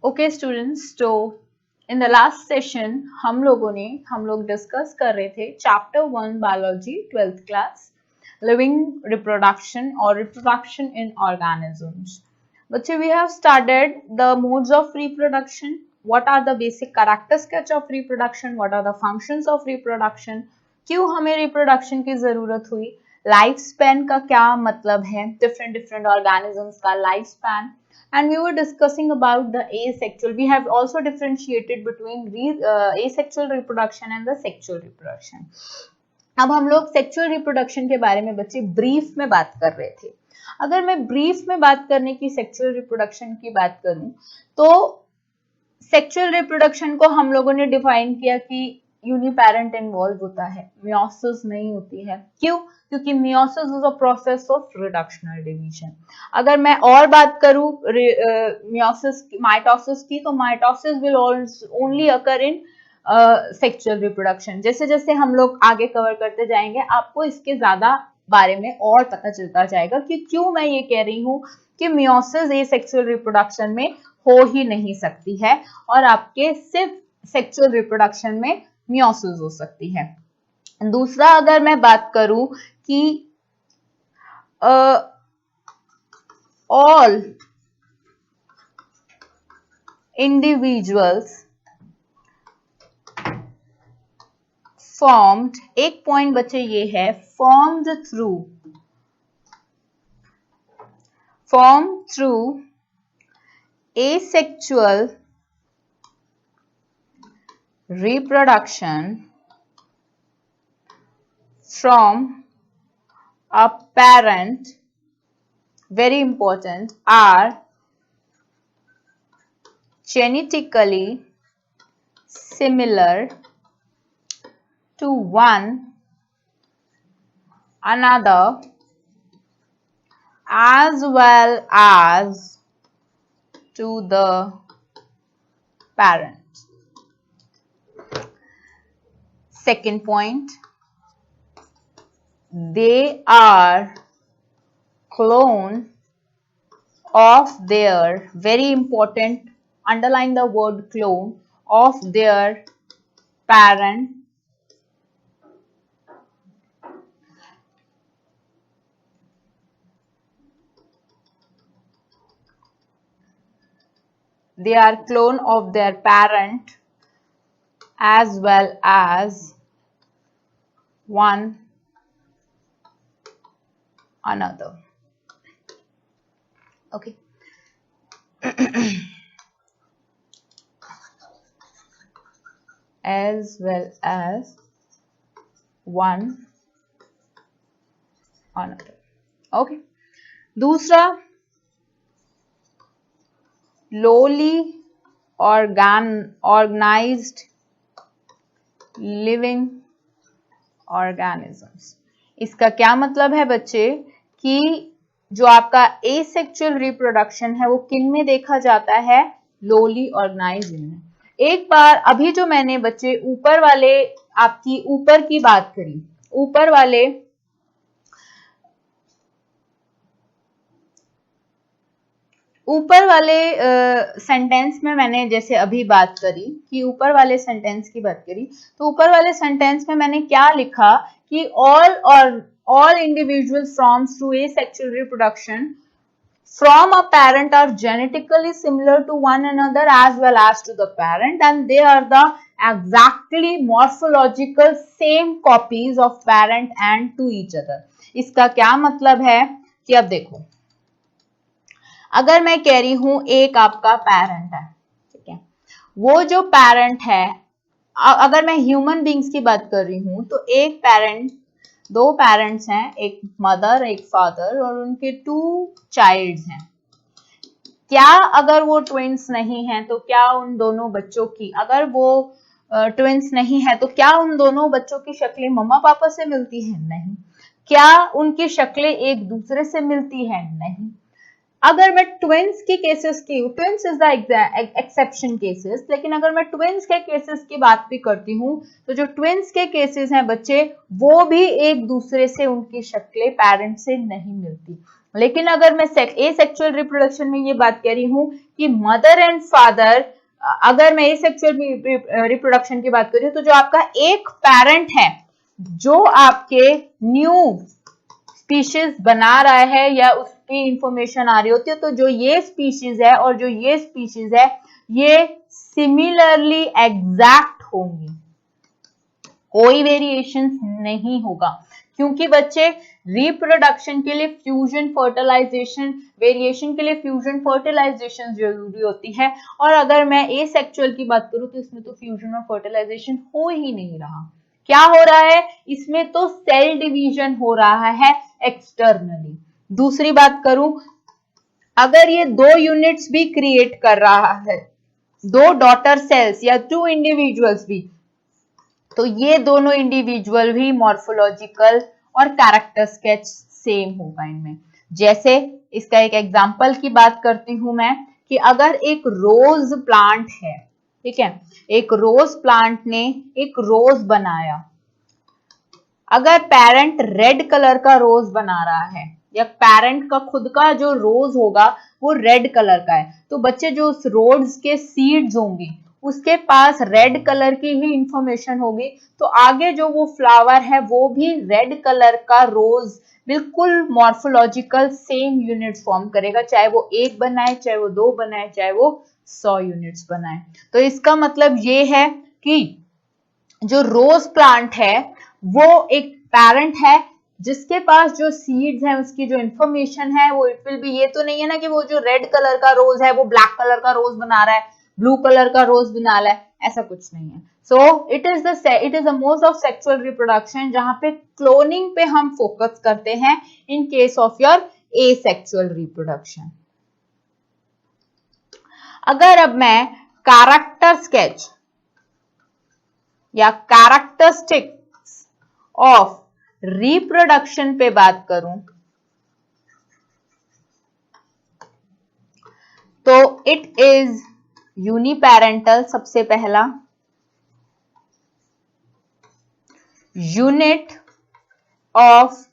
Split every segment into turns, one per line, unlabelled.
Okay students, तो in the last session हम लोग डिस्कस कर रहे थे chapter 1 biology 12th class living reproduction और रिप्रोडक्शन इन ऑर्गेनिजम्स. बच्चे, we have started the modes of reproduction. What are the basic characteristics of reproduction, what are the functions of reproduction, क्यों हमें reproduction की जरूरत हुई, लाइफ स्पैन का क्या मतलब है, डिफरेंट डिफरेंट ऑर्गेनिजम्स का life span. And we were discussing about the asexual. We have also differentiated between asexual reproduction and the sexual reproduction. अब हम लोग सेक्सुअल रिप्रोडक्शन के बारे में बच्चे ब्रीफ में बात कर रहे थे. अगर मैं ब्रीफ में बात करने की सेक्सुअल रिप्रोडक्शन की बात करूं तो सेक्सुअल रिप्रोडक्शन को हम लोगों ने डिफाइन किया कि यूनिपेरेंट इन्वॉल्व होता है, मियोसिस नहीं होती है. क्यों? क्योंकि meiosis is a process of reductional division. अगर मैं और बात करूं मियोसिस माइटोसिस की, तो mitosis will only occur in sexual reproduction. जैसे जैसे हम लोग आगे कवर करते जाएंगे आपको इसके ज्यादा बारे में और पता चलता जाएगा कि क्यों मैं ये कह रही हूँ कि मियोसिस एसेक्सुअल रिप्रोडक्शन में हो ही नहीं सकती है और आपके सिर्फ सेक्सुअल रिप्रोडक्शन में मियोसिस हो सकती है. दूसरा, अगर मैं बात करूं कि ऑल इंडिविजुअल्स फॉर्म्ड, एक पॉइंट बच्चे ये है, formed through asexual reproduction from a parent, very important, are genetically similar to one another as well as to the parent. Second point, they are clone of their, very important, underline the word clone, of their parent they are clone of their parent as well as one another. Okay. As well as one another. Okay. दूसरा, lowly organized living organisms. इसका क्या मतलब है बच्चे कि जो आपका asexual reproduction है वो किन में देखा जाता है? लोली ऑर्गेनाइज्ड में. एक बार अभी जो मैंने बच्चे ऊपर वाले आपकी ऊपर की बात करी, ऊपर वाले सेंटेंस में मैंने जैसे अभी बात करी कि ऊपर वाले सेंटेंस की बात करी, तो ऊपर वाले सेंटेंस में मैंने क्या लिखा कि all individuals forms through asexual reproduction from a parent are genetically similar to one another as well as to the parent, and they are the exactly morphological same copies of parent and to each other. इसका क्या मतलब है कि अब देखो, अगर मैं कह रही हूं एक आपका पेरेंट है, ठीक है, वो जो पेरेंट है, अगर मैं ह्यूमन बींग्स की बात कर रही हूं तो एक पेरेंट, दो पेरेंट्स हैं, एक मदर एक फादर और उनके 2 चाइल्ड्स हैं. क्या अगर वो ट्विंस नहीं हैं तो क्या उन दोनों बच्चों की, अगर वो ट्विंस नहीं है तो क्या उन दोनों बच्चों की शक्लें मम्मा पापा से मिलती हैं? नहीं. क्या उनकी शक्लें एक दूसरे से मिलती हैं? नहीं. अगर मैं ट्विंस की केसेस की, twins is the exception cases, लेकिन अगर मैं ट्विंस के केसेस की बात भी करती हूँ तो जो ट्विंस के केसेस हैं बच्चे, वो भी एक दूसरे से उनकी शक्लें पेरेंट से नहीं मिलती. लेकिन अगर मैं एसेक्सुअल रिप्रोडक्शन में ये बात कर रही हूँ कि मदर एंड फादर, अगर मैं एसेक्सुअल रिप्रोडक्शन की बात कर रही हूँ तो जो आपका एक पेरेंट है जो आपके न्यू स्पीशीज बना रहा है या उसकी इंफॉर्मेशन आ रही होती है, तो जो ये स्पीशीज है और जो ये स्पीशीज है ये सिमिलरली एग्जैक्ट होंगी, कोई वेरिएशन नहीं होगा, क्योंकि बच्चे रिप्रोडक्शन के लिए फ्यूजन फर्टिलाइजेशन, वेरिएशन के लिए फ्यूजन फर्टिलाइजेशन जरूरी होती है। और अगर मैं एसेक्सुअल की बात करूं तो इसमें तो फ्यूजन और फर्टिलाइजेशन हो ही नहीं रहा। क्या हो रहा है इसमें? तो सेल डिवीजन हो रहा है एक्सटर्नली। दूसरी बात करूं, अगर ये दो यूनिट्स भी क्रिएट कर रहा है, दो डॉटर सेल्स या टू इंडिविजुअल्स भी, तो ये दोनों इंडिविजुअल भी मॉर्फोलॉजिकल और कैरेक्टर स्केच सेम होगा इनमें। जैसे इसका एक एग्जांपल की बात करती हूं मैं कि अगर एक रोज प्लांट है, ठीक है, एक रोज प्लांट ने एक रोज बनाया, अगर पेरेंट रेड कलर का रोज बना रहा है या पेरेंट का खुद का जो रोज होगा वो रेड कलर का है, तो बच्चे जो उस रोज के सीड्स होंगे उसके पास रेड कलर की ही इंफॉर्मेशन होगी, तो आगे जो वो फ्लावर है वो भी रेड कलर का रोज बिल्कुल मॉर्फोलॉजिकल सेम यूनिट्स फॉर्म करेगा, चाहे वो एक बनाए, चाहे वो दो बनाए, चाहे वो 100 यूनिट्स बनाए। तो इसका मतलब ये है कि जो रोज प्लांट है वो एक पेरेंट है जिसके पास जो सीड्स हैं उसकी जो इंफॉर्मेशन है वो इट विल बी, ये तो नहीं है ना कि वो जो रेड कलर का रोज है वो ब्लैक कलर का रोज बना रहा है, ब्लू कलर का रोज बना रहा है, ऐसा कुछ नहीं है। So it is the mode of sexual reproduction जहां पे क्लोनिंग पे हम फोकस करते हैं इन case of your asexual reproduction. अगर अब मैं कैरेक्टर स्केच या कैरेक्टरिस्टिक्स ऑफ रिप्रोडक्शन पे बात करूं तो इट इज यूनिपेरेंटल। सबसे पहला unit of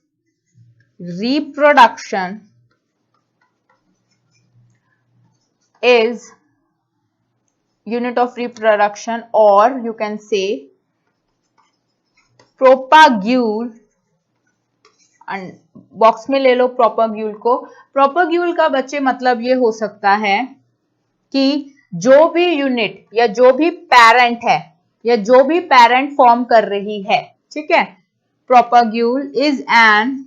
reproduction is unit of reproduction, or you can say propagule, box में ले लो प्रोपाग्यूल को। प्रोपाग्यूल का बच्चे मतलब ये हो सकता है कि जो भी यूनिट या जो भी पेरेंट है या जो भी पेरेंट फॉर्म कर रही है, ठीक है, प्रोपाग्यूल is an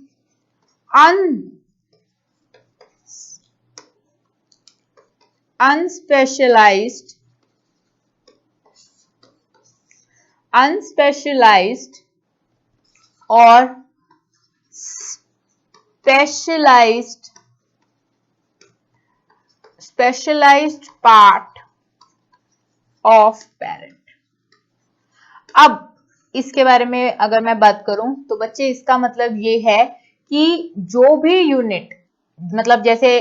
unspecialized or specialized part of parent। अब इसके बारे में अगर मैं बात करूं तो बच्चे इसका मतलब ये है कि जो भी यूनिट, मतलब जैसे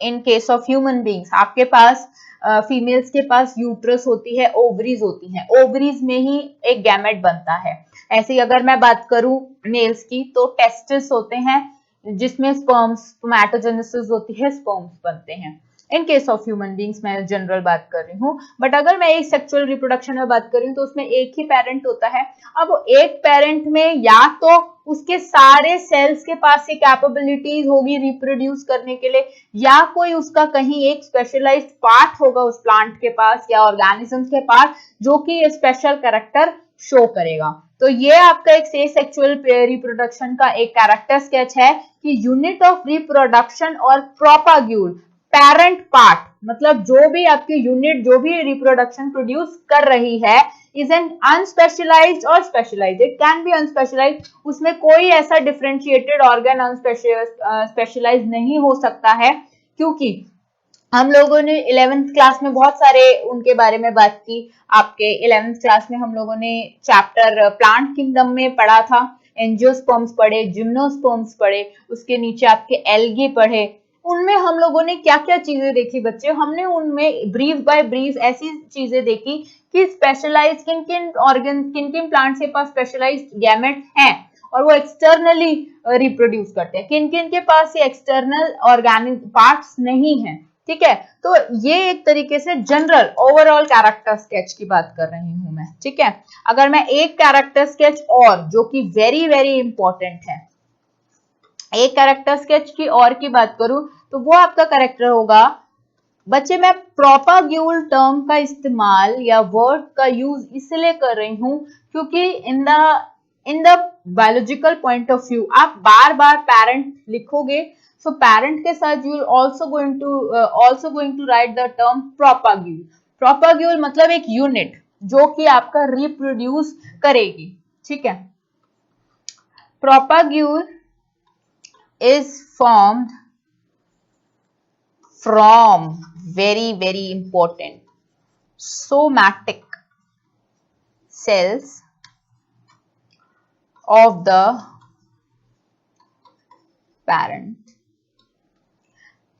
इन केस ऑफ ह्यूमन बींग्स आपके पास फीमेल्स के पास यूट्रस होती है, ओवरीज होती हैं, ओवरीज में ही एक गैमेट बनता है। ऐसे ही अगर मैं बात करूं मेल्स की तो टेस्टिस होते हैं जिसमें स्पर्म्स, स्पर्मेटोजेनेसिस होती है, स्पर्म्स बनते हैं। इन केस ऑफ ह्यूमन बींग्स मैं जनरल बात कर रही हूँ, बट अगर मैं एक सेक्सुअल रिप्रोडक्शन में बात कर रही हूँ तो उसमें एक ही पेरेंट होता है। अब वो एक पेरेंट में या तो उसके सारे सेल्स के पास ये कैपेबिलिटीज होगी रिप्रोड्यूस करने के लिए, या कोई उसका कहीं एक स्पेशलाइज्ड पार्ट होगा उस प्लांट के पास या ऑर्गेनिज्म के पास जो कि ये स्पेशल कैरेक्टर शो करेगा। तो ये आपका एक सेक्सुअल रिप्रोडक्शन का एक कैरेक्टर स्केच है कि यूनिट ऑफ रिप्रोडक्शन और प्रोपाग्यूल पेरेंट पार्ट, मतलब जो भी आपकी यूनिट जो भी रिप्रोडक्शन प्रोड्यूस कर रही है इज एन अनस्पेशलाइज्ड और स्पेशलाइज्ड। इट कैन बी अनस्पेशलाइज्ड, उसमें कोई ऐसा डिफरेंशिएटेड ऑर्गन अनस्पेशलाइज्ड नहीं हो सकता है, क्योंकि हम लोगों ने 11th क्लास में बहुत सारे उनके बारे में बात की। आपके 11th क्लास में हम लोगों ने चैप्टर प्लांट किंगडम में पढ़ा था, एंजियोस्पर्म्स पढ़े, जिम्नोस्पर्म्स पढ़े, उसके नीचे आपके एल्गी पढ़े। उनमें हम लोगों ने क्या क्या चीजें देखी बच्चे? हमने उनमें ब्रीफ बाय ब्रीफ ऐसी चीजें देखी कि स्पेशलाइज्ड किन किन ऑर्गन, किन किन प्लांट्स के पास स्पेशलाइज्ड गैमेट्स हैं और वो एक्सटर्नली रिप्रोड्यूस करते हैं। किन किन के पास ये एक्सटर्नल ऑर्गेनिक पार्ट्स नहीं है, ठीक है। तो ये एक तरीके से जनरल ओवरऑल कैरेक्टर स्केच की बात कर रही हूं मैं, ठीक है। अगर मैं एक कैरेक्टर स्केच और जो कि वेरी वेरी इंपॉर्टेंट है, एक कैरेक्टर स्केच की और की बात करूं तो वो आपका कैरेक्टर होगा, बच्चे मैं प्रोपाग्यूल टर्म का इस्तेमाल या वर्ड का यूज इसलिए कर रही हूं क्योंकि in the biological point of view आप बार बार पेरेंट लिखोगे, सो पेरेंट के साथ you also going to write the term propagule. Propagule मतलब एक यूनिट जो कि आपका रिप्रोड्यूस करेगी, ठीक है। प्रोपाग्यूल is formed from very important somatic cells of the parent.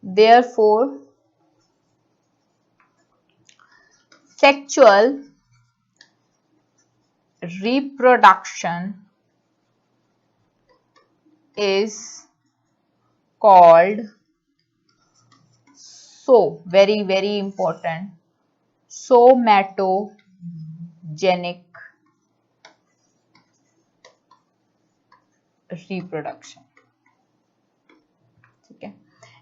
Therefore, sexual reproduction is called very important somatogenic reproduction, ठीक है।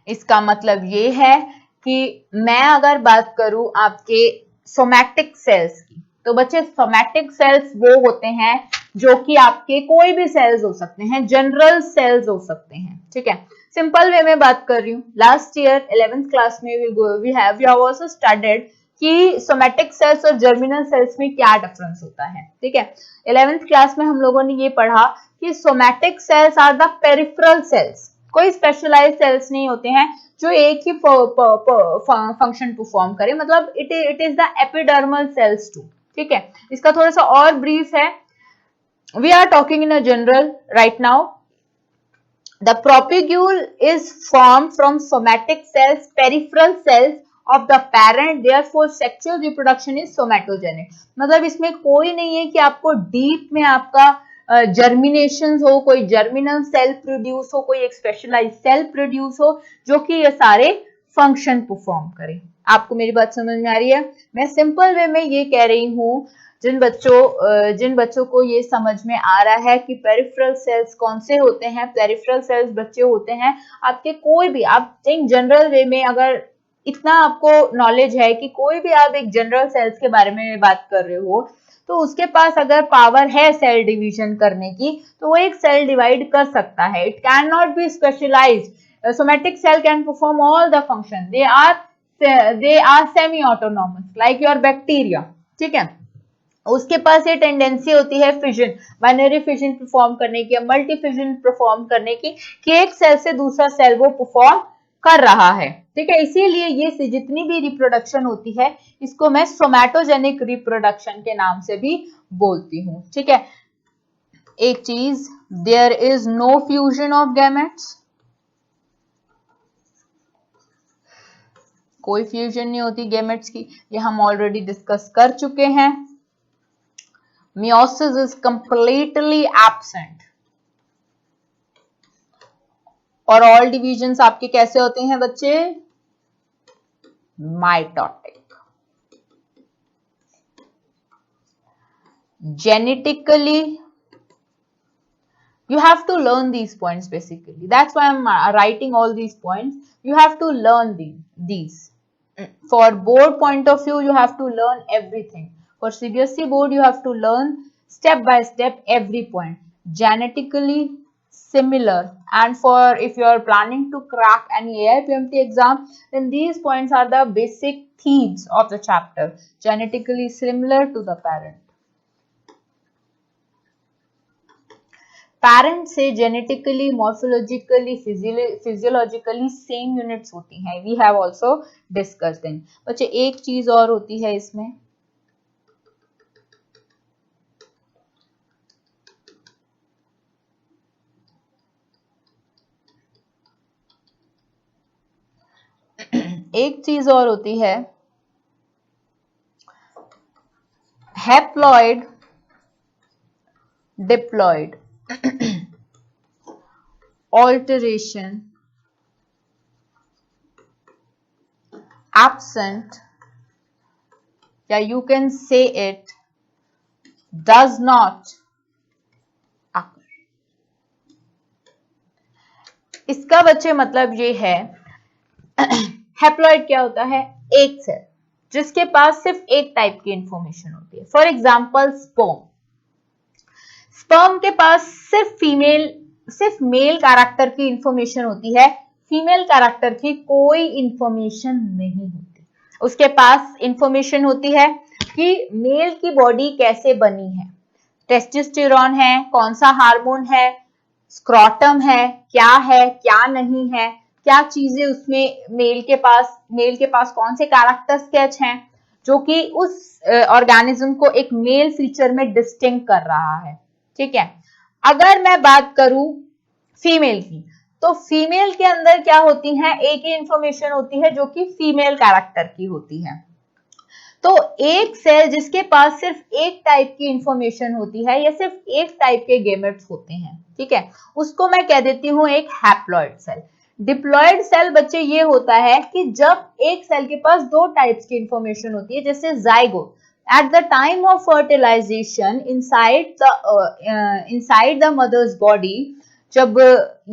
इसका मतलब ये है कि मैं अगर बात करूं आपके सोमैटिक सेल्स की, तो बच्चे सोमैटिक सेल्स वो होते हैं जो कि आपके कोई भी सेल्स हो सकते हैं, जनरल सेल्स हो सकते हैं, ठीक है। सिंपल वे में बात कर रही हूँ, लास्ट ईयर 11th क्लास में वी हैव आल्सो स्टडीड कि सोमैटिक सेल्स और जर्मिनल सेल्स में क्या डिफरेंस होता है, ठीक है। 11th क्लास में हम लोगों ने ये पढ़ा कि somatic cells are the peripheral cells, कोई स्पेशलाइज्ड सेल्स नहीं होते हैं जो एक ही फंक्शन परफॉर्म करे, मतलब it is the epidermal cells too, ठीक है। इसका थोड़ा सा और ब्रीफ है, we are talking in a general right now. The propagule is formed from somatic cells, peripheral cells of the parent, therefore sexual reproduction is somatogenic। मतलब इसमें कोई नहीं है कि आपको डीप में आपका जर्मिनेशन हो, कोई जर्मिनल सेल प्रोड्यूस हो, कोई एक स्पेशलाइज सेल प्रोड्यूस हो जो कि ये सारे फंक्शन परफॉर्म करे। आपको मेरी बात समझ में आ रही है? मैं सिंपल वे में ये कह रही हूँ, जिन बच्चों को ये समझ में आ रहा है कि पेरिफेरल सेल्स कौन से होते हैं, पेरिफेरल सेल्स बच्चे होते हैं आपके कोई भी, आप एक जनरल वे में अगर इतना आपको नॉलेज है कि कोई भी आप एक जनरल सेल्स के बारे में बात कर रहे हो, तो उसके पास अगर पावर है सेल डिवीजन करने की, तो वो एक सेल डिवाइड कर सकता है। It can not be specialised, somatic cell can perform all the function, they are semi autonomous like your bacteria, ठीक है। उसके पास ये टेंडेंसी होती है फिजन, बाइनरी फिजन परफॉर्म करने की, मल्टी फिजन परफॉर्म करने की, कि एक सेल से दूसरा सेल वो परफॉर्म कर रहा है, ठीक है। इसीलिए ये जितनी भी रिप्रोडक्शन होती है इसको मैं सोमैटोजेनिक रिप्रोडक्शन के नाम से भी बोलती हूँ, ठीक है। एक चीज, there is no fusion of gametes, कोई फ्यूजन नहीं होती गैमेट्स की, ये हम ऑलरेडी डिस्कस कर चुके हैं। Meiosis is completely absent और all divisions आपके कैसे होते हैं बच्चे? Mitotic। Genetically, you have to learn these points basically. That's why I'm writing all these points. You have to learn these. For board point of view, you have to learn everything. For CBSE board, you have to learn step by step every point. Genetically similar, and for if you are planning to crack any AIPMT exam, then these points are the basic themes of the chapter. Genetically similar to the parent. Parent से genetically, morphologically, physiologically same units होती हैं, we have also discussed them. बच्चे एक चीज और होती है इसमें, एक चीज और होती है, हैप्लॉइड डिप्लॉइड। alteration absent, या you can say it does not occur. इसका बच्चे मतलब ये है, हैप्लॉइड क्या होता है? एक सेल जिसके पास सिर्फ एक टाइप की इंफॉर्मेशन होती है. For example sperm. स्पर्म के पास सिर्फ मेल कैरेक्टर की इंफॉर्मेशन होती है, फीमेल कैरेक्टर की कोई इंफॉर्मेशन नहीं होती. उसके पास इंफॉर्मेशन होती है कि मेल की बॉडी कैसे बनी है, टेस्टोस्टेरोन है, कौन सा हार्मोन है, स्क्रॉटम है क्या नहीं है, क्या चीजें उसमें मेल के पास कौन से कैरेक्टर स्केच हैं जो कि उस ऑर्गेनिज्म को एक मेल फीचर में डिस्टिंक्ट कर रहा है. ठीक है. अगर मैं बात करूं फीमेल की, तो फीमेल के अंदर क्या होती है? एक ही इंफॉर्मेशन होती है जो कि फीमेल कैरेक्टर की होती है. तो एक सेल जिसके पास सिर्फ एक टाइप की इंफॉर्मेशन होती है या सिर्फ एक टाइप के गेमेट्स होते हैं, ठीक है, उसको मैं कह देती हूं एक हैप्लॉइड सेल. डिप्लॉइड सेल बच्चे ये होता है कि जब एक सेल के पास दो टाइप्स की इंफॉर्मेशन होती है, जैसे zygote. At the time of fertilization inside the mother's body, जब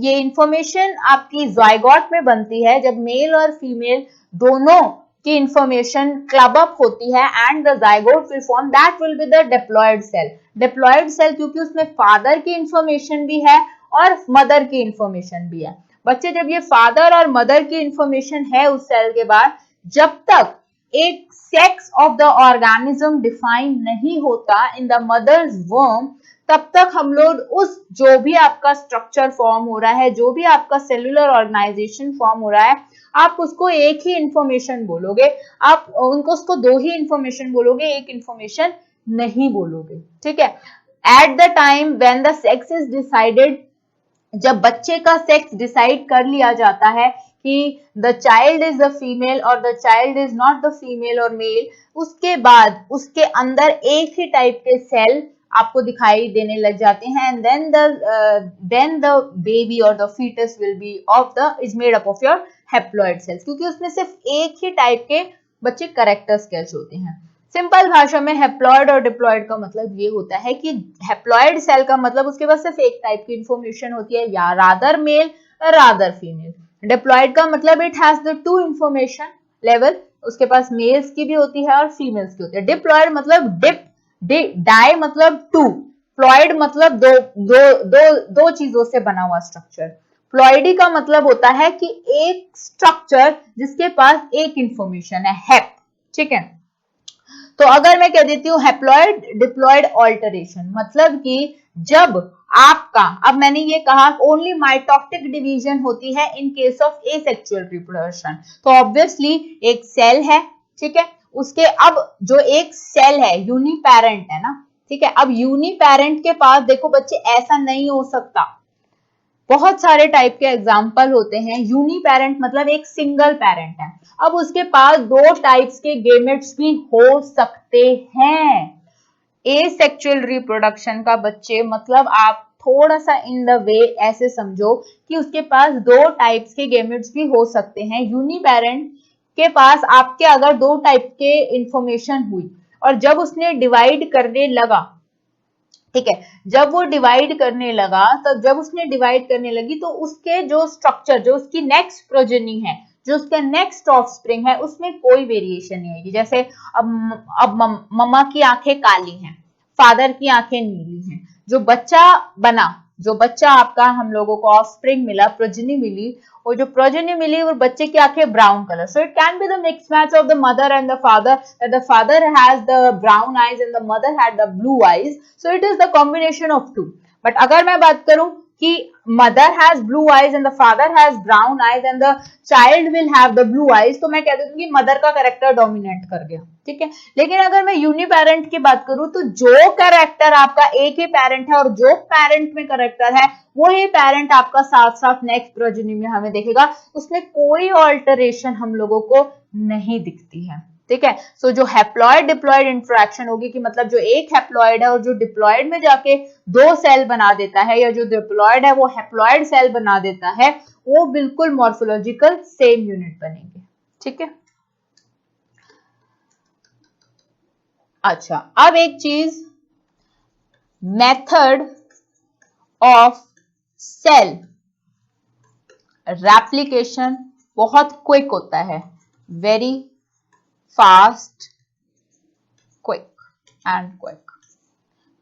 ये इंफॉर्मेशन आपकी जाइगोट में बनती है, जब मेल और फीमेल दोनों की इंफॉर्मेशन क्लब अप होती है and the zygote will form, that will be the diploid cell. Diploid cell क्योंकि उसमें फादर की इंफॉर्मेशन भी है और मदर की इंफॉर्मेशन भी है. बच्चे जब ये फादर और मदर की इंफॉर्मेशन है उस सेल के बाद, जब तक एक sex of the organism define नहीं होता इन द मदर्स वर्म, तब तक हम लोग उस जो भी आपका स्ट्रक्चर फॉर्म हो रहा है, जो भी आपका सेलुलर ऑर्गेनाइजेशन फॉर्म हो रहा है, आप उसको एक ही इंफॉर्मेशन बोलोगे, आप उनको उसको दो ही इंफॉर्मेशन बोलोगे, एक इंफॉर्मेशन नहीं बोलोगे. ठीक है. Eight the time when the sex is decided, जब बच्चे का सेक्स डिसाइड कर लिया जाता है कि the child is the female और the child is not the female और मेल, उसके बाद उसके अंदर एक ही टाइप के सेल आपको दिखाई देने लग जाते हैं. एंड देन द बेबी और the foetus will be is made up of your haploid cells, क्योंकि उसमें सिर्फ एक ही टाइप के बच्चे कैरेक्टर स्केच होते हैं. सिंपल भाषा में हैप्लॉइड और डिप्लॉइड का मतलब ये होता है कि हैप्लॉइड सेल का मतलब उसके पास सिर्फ एक टाइप की इंफॉर्मेशन होती है, या rather male rather female. Diploid का मतलब it has the two information level, उसके पास मेल्स की भी होती है और फीमेल्स की होती है. डिप्लॉइड मतलब डाई मतलब टू, प्लॉइड मतलब दो चीजों से बना हुआ स्ट्रक्चर. प्लॉइडी का मतलब होता है कि एक स्ट्रक्चर जिसके पास एक इंफॉर्मेशन है, हैप. ठीक है. तो अगर मैं कह देती हूँ हैप्लॉइड डिप्लॉइड ऑल्टरेशन, मतलब कि जब आपका, अब मैंने ये कहा ओनली माइटोटिक डिवीजन होती है in case of asexual reproduction, तो ऑब्वियसली एक सेल है, ठीक है, उसके अब जो एक सेल है यूनिपैरेंट है ना, ठीक है. अब यूनिपैरेंट के पास देखो बच्चे ऐसा नहीं हो सकता, बहुत सारे टाइप के एग्जाम्पल होते हैं. यूनिपैरेंट मतलब एक सिंगल पेरेंट है, अब उसके पास दो टाइप्स के गेमेट्स भी हो सकते हैं. एसेक्सुअल रिप्रोडक्शन का बच्चे मतलब आप थोड़ा सा इन द वे ऐसे समझो कि उसके पास दो टाइप्स के गेमेट्स भी हो सकते हैं. यूनिपैरेंट के पास आपके अगर दो टाइप के इंफॉर्मेशन हुई और जब उसने डिवाइड करने लगा, ठीक है, जब वो डिवाइड करने लगा, तो जब उसने डिवाइड करने लगी तो उसके जो स्ट्रक्चर, जो उसकी नेक्स्ट प्रोजेनी है, जो उसका नेक्स्ट ऑफस्प्रिंग है, उसमें कोई वेरिएशन नहीं आएगी. जैसे अब मम्मा की आंखें काली हैं, फादर की आंखें नीली हैं, जो बच्चा बना, जो बच्चा आपका हम लोगों को ऑफस्प्रिंग मिला, प्रोजेनी मिली, और जो प्रोजेनी मिली वो बच्चे की आंखें brown colour. So it can be the mix match of the mother and the father, that the father has the brown eyes and the mother had the blue eyes, so it is the combination of two. But अगर मैं बात करूं कि mother has blue eyes and the father has brown eyes and the child will have the blue eyes, तो मैं कह देती हूँ कि मदर का कैरेक्टर डोमिनेट कर गया. ठीक है. लेकिन अगर मैं यूनिपैरेंट की बात करूं तो जो कैरेक्टर आपका एक ही पेरेंट है और जो पेरेंट में कैरेक्टर है वही पेरेंट आपका साथ साथ नेक्स्ट प्रोजेनी में हमें देखेगा, उसमें कोई ऑल्टरेशन हम लोगों को नहीं दिखती है. ठीक है। सो जो हैप्लॉइड डिप्लॉइड इंटरेक्शन होगी कि मतलब जो एक हैप्लॉइड है और जो डिप्लॉइड में जाके दो सेल बना देता है, या जो डिप्लॉइड है वो हैप्लॉइड सेल बना देता है, वो बिल्कुल मॉर्फोलॉजिकल सेम यूनिट बनेंगे। ठीक है। अच्छा, अब एक चीज, मेथड ऑफ सेल रेप्लिकेशन बहुत क्विक होता है, very fast, quick and quick.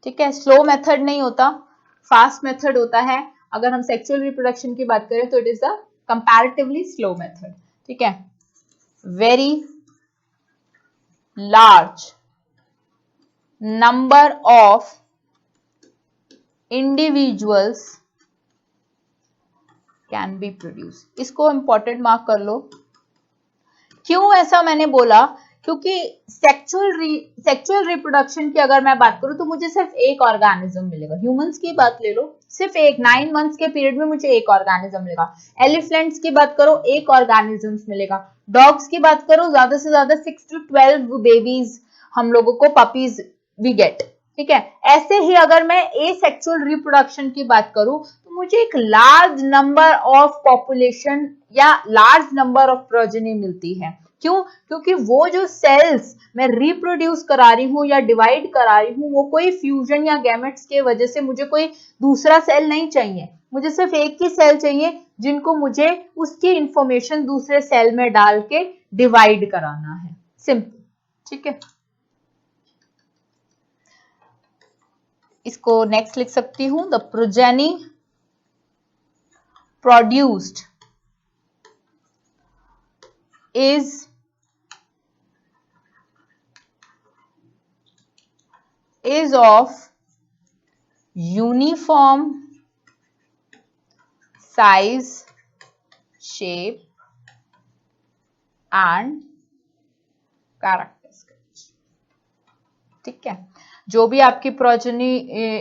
ठीक है, स्लो मेथड नहीं होता, फास्ट मेथड होता है। अगर हम सेक्सुअल रिप्रोडक्शन की बात करें तो it is a comparatively slow method. ठीक है, very large number of individuals can be produce. इसको इंपॉर्टेंट मार्क कर लो। क्यों ऐसा मैंने बोला, क्योंकि सेक्सुअल रिप्रोडक्शन की अगर मैं बात करूं तो मुझे सिर्फ एक ऑर्गेनिज्म मिलेगा। ह्यूमंस की बात ले लो, सिर्फ एक 9 मंथ्स के पीरियड में मुझे एक ऑर्गेनिज्म मिलेगा। एलिफेंट्स की बात करो, एक ऑर्गेनिज्म मिलेगा। डॉग्स की बात करो, ज्यादा से ज्यादा 6 to 12 बेबीज हम लोगों को पपीज वी गेट। ठीक है, ऐसे ही अगर मैं एसेक्सुअल रिप्रोडक्शन की बात करूं तो मुझे एक लार्ज नंबर ऑफ पॉपुलेशन या लार्ज नंबर ऑफ प्रोजेनी मिलती है। क्यों? क्योंकि वो जो सेल्स मैं रिप्रोड्यूस करा रही हूँ या डिवाइड करा रही हूँ, वो कोई फ्यूजन या गैमेट्स के वजह से मुझे कोई दूसरा सेल नहीं चाहिए, मुझे सिर्फ एक ही सेल चाहिए जिनको मुझे उसकी इंफॉर्मेशन दूसरे सेल में डाल के डिवाइड कराना है। सिंपल। ठीक है, इसको नेक्स्ट लिख सकती हूं, the progeny produced is of uniform size, shape and characteristics। ठीक है, जो भी आपकी प्रोजेनी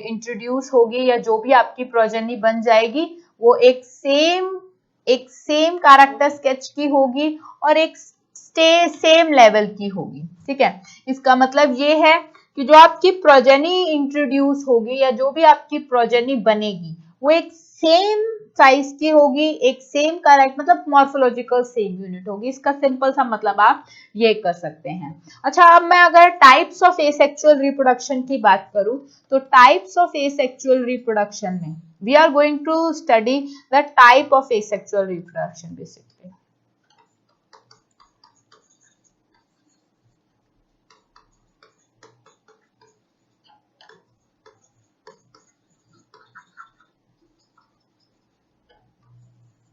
इंट्रोड्यूस होगी या जो भी आपकी प्रोजेनी बन जाएगी वो एक सेम कैरेक्टर स्केच की होगी और एक सेम लेवल की होगी। ठीक है, इसका मतलब ये है कि जो आपकी प्रोजेनी इंट्रोड्यूस होगी या जो भी आपकी प्रोजेनी बनेगी वो एक सेम साइज की होगी, एक सेम करेक्ट मतलब मॉर्फोलॉजिकल सेम यूनिट होगी। इसका सिंपल सा मतलब आप ये कर सकते हैं। अच्छा, अब मैं अगर टाइप्स ऑफ एसेक्सुअल रिप्रोडक्शन की बात करूं तो टाइप्स ऑफ एसेक्सुअल रिप्रोडक्शन में we are going to study the type of asexual reproduction basically.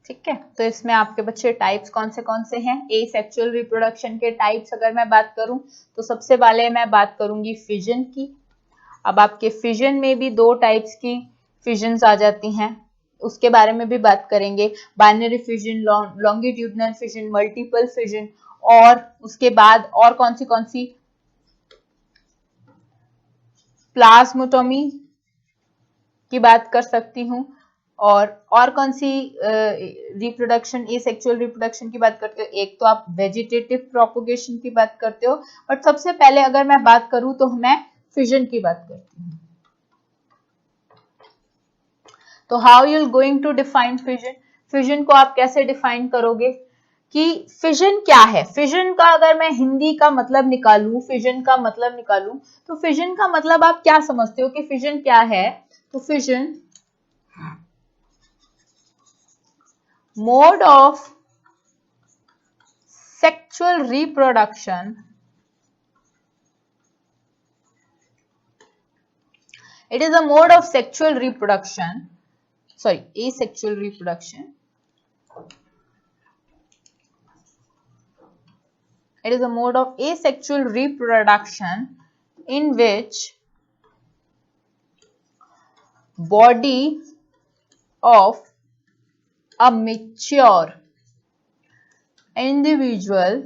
ठीक है, तो इसमें आपके बच्चे टाइप्स कौन से हैं एसेक्सुअल रिप्रोडक्शन के टाइप्स। अगर मैं बात करूं तो सबसे पहले मैं बात करूंगी फिजन की। अब आपके फिजन में भी दो टाइप्स की फिजन्स आ जाती हैं, उसके बारे में भी बात करेंगे। Binary fission, longitudinal fission, multiple fission, और उसके बाद और कौन सी प्लाज्मोटोमी की बात कर सकती हूँ, और कौन सी रिप्रोडक्शन एसेक्सुअल रिप्रोडक्शन की बात करते हो। एक तो आप वेजिटेटिव प्रोपोगेशन की बात करते हो, बट सबसे पहले अगर मैं बात करूं तो मैं फिजन की बात करती हूँ। तो how you going to define fission, fission को आप कैसे डिफाइन करोगे कि फिजन क्या है। फिजन का अगर मैं हिंदी का मतलब निकालूं, फिजन का मतलब निकालूं तो फिजन का मतलब आप क्या समझते हो कि फिजन क्या है। तो fission mode of sexual reproduction, it is a mode of sexual reproduction, sorry, asexual reproduction, it is a mode of asexual reproduction in which body of a mature individual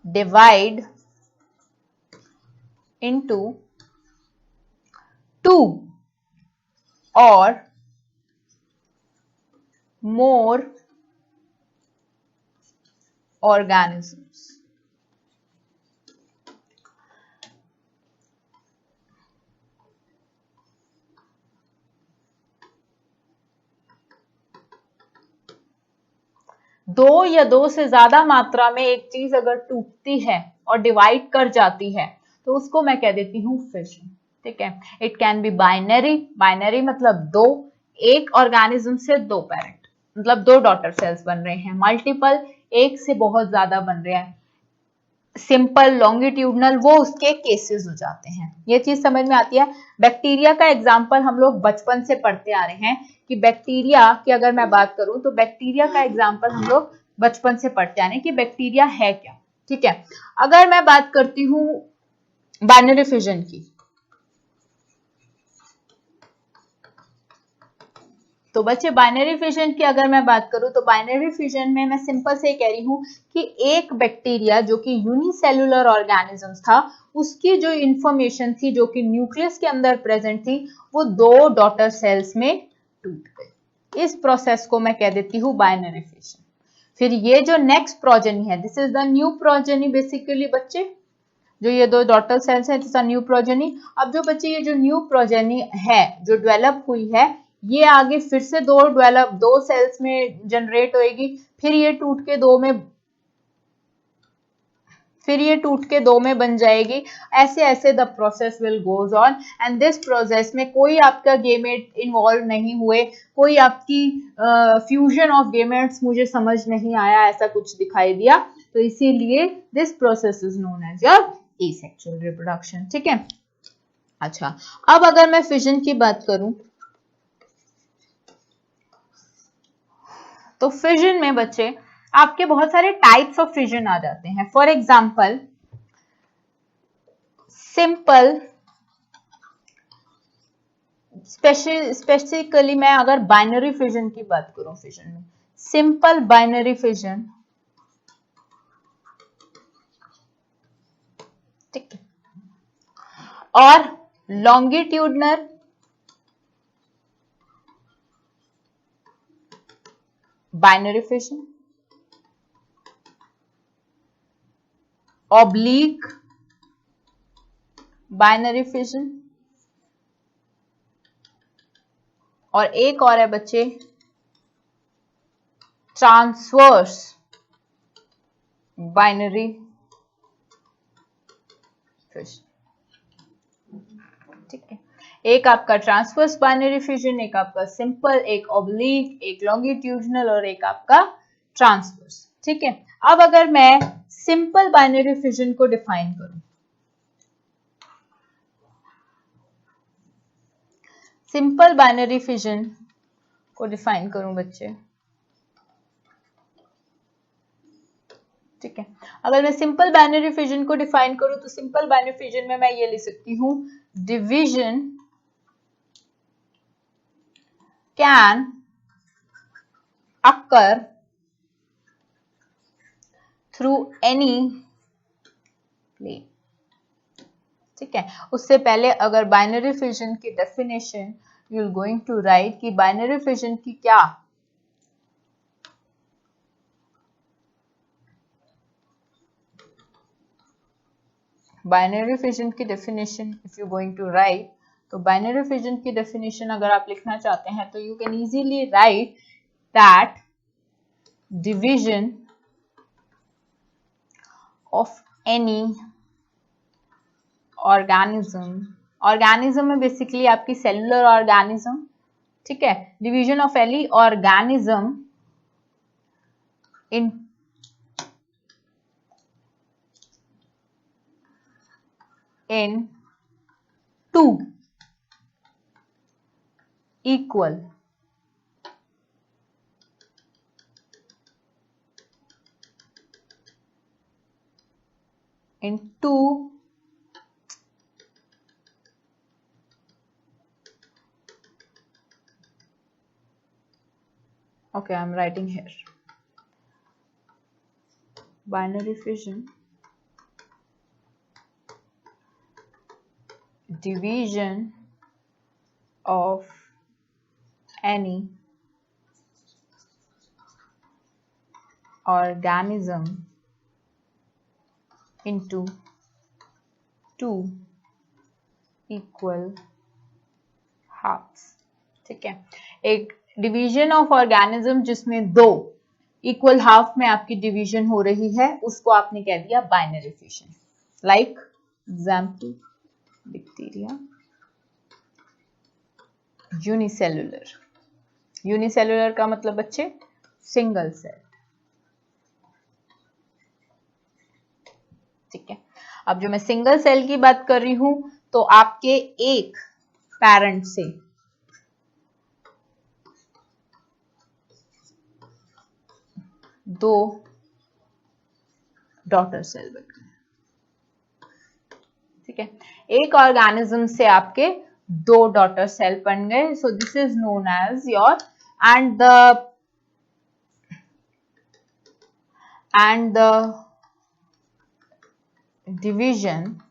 divide into two or more organisms. दो या दो से ज्यादा मात्रा में एक चीज अगर टूटती है और डिवाइड कर जाती है तो उसको मैं कह देती हूँ फिशन, ठीक है। It can B binary, binary मतलब दो, एक ऑर्गेनिज्म से दो पेरेंट मतलब दो डॉटर सेल्स बन रहे हैं, मल्टीपल एक से बहुत ज्यादा बन रहे हैं, सिंपल, लॉन्गिट्यूडनल, वो उसके केसेस हो जाते हैं। ये चीज समझ में आती है। बैक्टीरिया का एग्जांपल हम लोग बचपन से पढ़ते आ रहे हैं कि बैक्टीरिया की अगर मैं बात करूं तो बैक्टीरिया का एग्जांपल हम लोग बचपन से पढ़ते आ रहे हैं कि बैक्टीरिया है क्या, ठीक है। अगर मैं बात करती हूँ बाइनरी फिजन की, तो बच्चे बाइनरी फिजन की अगर मैं बात करूं तो बाइनरी फिजन में मैं सिंपल से कह रही हूं कि एक बैक्टीरिया जो कि यूनिसेलुलर ऑर्गेनिज्म था, उसकी जो इंफॉर्मेशन थी जो कि न्यूक्लियस के अंदर प्रेजेंट थी, वो दो डॉटर सेल्स में टूट गई। इस प्रोसेस को मैं कह देती हूँ बाइनरी फिजन। फिर ये जो नेक्स्ट प्रोजेनी है, this is the new progeny basically बच्चे, जो ये दो डॉटर सेल्स है, दिस इज न्यू प्रोजेनी। अब जो बच्चे ये जो न्यू प्रोजेनी है जो डेवलप हुई है, ये आगे फिर से दो सेल्स में जनरेट होएगी, फिर ये टूट के दो में बन जाएगी। ऐसे ऐसे the process will goes on and this process में कोई आपका गेमेट इन्वॉल्व नहीं हुए, कोई आपकी फ्यूजन ऑफ गेमेट्स मुझे समझ नहीं आया, ऐसा कुछ दिखाई दिया, तो इसीलिए this process is known as your asexual reproduction, ठीक है। अच्छा, अब अगर मैं फिजन की बात करूं तो फिजन में बच्चे आपके बहुत सारे टाइप्स ऑफ फिजन आ जाते हैं। फॉर एग्जाम्पल सिंपल, स्पेसिफिकली मैं अगर बाइनरी फिजन की बात करूं, फिजन में सिंपल बाइनरी फिजन, ठीक है, और longitudinal binary fission, oblique binary fission, और एक और है बच्चे ट्रांसवर्स बाइनरी फिजन, ठीक है। एक आपका ट्रांसवर्स बाइनरी फिजन, एक आपका सिंपल, एक ऑब्लिक, एक लॉन्गिट्यूडनल और एक आपका ट्रांसवर्स, ठीक है। अब अगर मैं सिंपल बाइनरी फिजन को डिफाइन करूं, सिंपल बाइनरी फिजन को डिफाइन करूं बच्चे, ठीक है। अगर मैं सिंपल बाइनरी फिजन को डिफाइन करूं तो सिंपल बाइनरी फिजन में मैं ये लिख सकती हूं, division can occur through any plane, ठीक है। उससे पहले अगर बाइनरी फिजन की definition you are going to write कि बाइनरी फिजन की क्या, बाइनरी फिजन की definition if you going to write, तो बाइनरी फिजन की डेफिनेशन अगर आप लिखना चाहते हैं तो you can easily write that division of any organism में बेसिकली आपकी सेलुलर ऑर्गेनिज्म, ठीक है, division of any organism in two equal in two okay, I'm writing here binary fission, division of any organism into 2 equal halves। ठीक है, एक division of organism जिसमें 2 equal half में आपकी डिवीजन हो रही है, उसको आपने कह दिया binary fission. Like example diphtheria, unicellular. Unicellular का मतलब बच्चे सिंगल सेल। ठीक है, अब जो मैं सिंगल सेल की बात कर रही हूं, तो आपके एक पेरेंट से दो डॉटर सेल बन गए। ठीक है, एक ऑर्गेनिज्म से आपके 2 डॉटर सेल बन गए। So this is known as your and the division